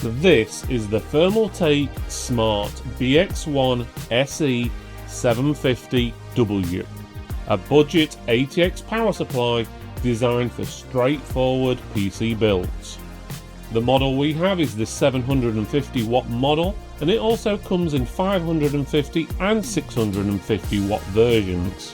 This is the Thermaltake Smart BX1 SE 750W, a budget ATX power supply designed for straightforward PC builds. The model we have is the 750 watt model, and it also comes in 550 and 650 watt versions.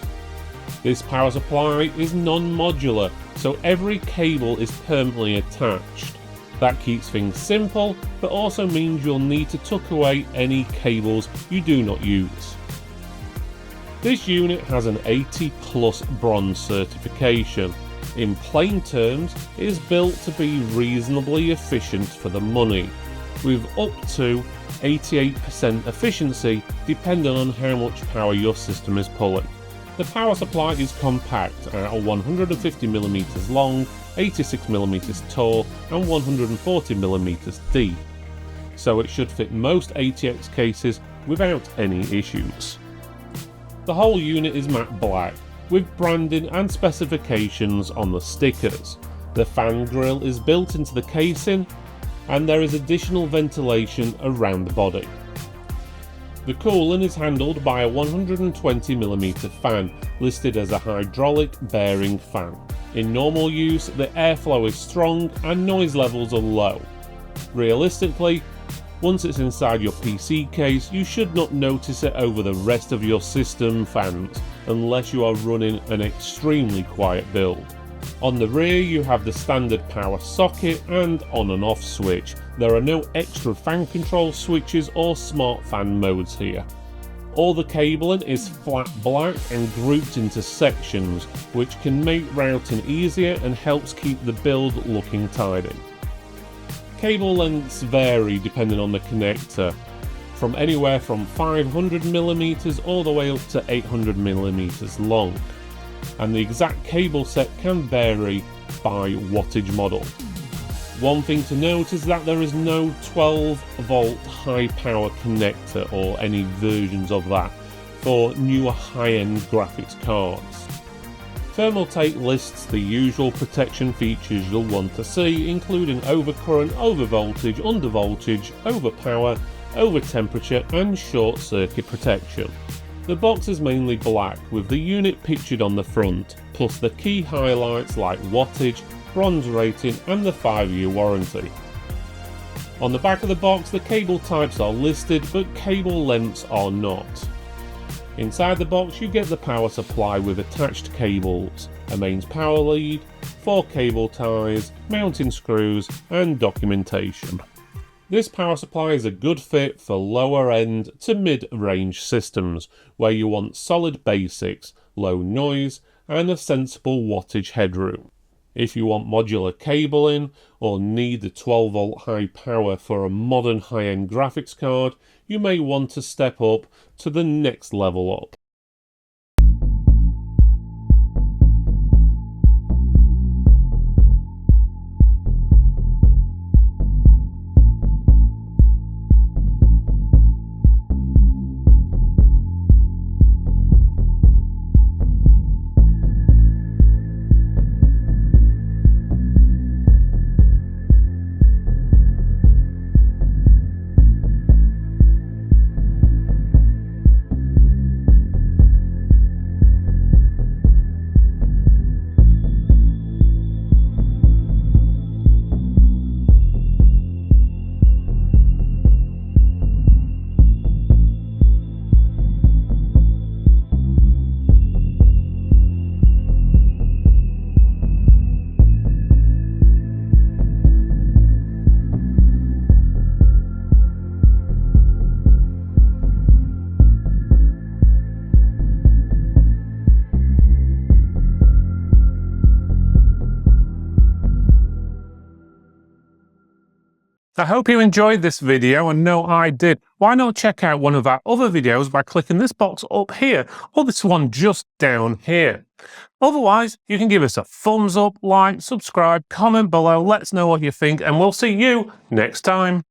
This power supply is non-modular, so every cable is permanently attached. That keeps things simple, but also means you'll need to tuck away any cables you do not use. This unit has an 80 plus bronze certification. In plain terms, it is built to be reasonably efficient for the money, with up to 88% efficiency depending on how much power your system is pulling. The power supply is compact at 150mm long, 86mm tall and 140mm deep, so it should fit most ATX cases without any issues. The whole unit is matte black, with branding and specifications on the stickers. The fan grille is built into the casing, and there is additional ventilation around the body. The cooling is handled by a 120mm fan, listed as a hydraulic bearing fan. In normal use, the airflow is strong and noise levels are low. Realistically, once it's inside your PC case, you should not notice it over the rest of your system fans, unless you are running an extremely quiet build. On the rear you have the standard power socket and on and off switch. There are no extra fan control switches or smart fan modes here. All the cabling is flat black and grouped into sections, which can make routing easier and helps keep the build looking tidy. Cable lengths vary depending on the connector, from anywhere from 500mm all the way up to 800mm long, and the exact cable set can vary by wattage model. One thing to note is that there is no 12 volt high power connector or any versions of that for newer high-end graphics cards. Thermaltake lists the usual protection features you'll want to see, including overcurrent, overvoltage, undervoltage, overpower, overtemperature and short circuit protection. The box is mainly black with the unit pictured on the front, plus the key highlights like wattage, bronze rating and the 5-year warranty. On the back of the box the cable types are listed but cable lengths are not. Inside the box you get the power supply with attached cables, a mains power lead, 4 cable ties, mounting screws and documentation. This power supply is a good fit for lower end to mid-range systems where you want solid basics, low noise and a sensible wattage headroom. If you want modular cabling or need the 12 volt high power for a modern high-end graphics card, you may want to step up to the next level up. I hope you enjoyed this video, and no, I did. Why not check out one of our other videos by clicking this box up here, or this one just down here. Otherwise, you can give us a thumbs up, like, subscribe, comment below, let us know what you think, and we'll see you next time.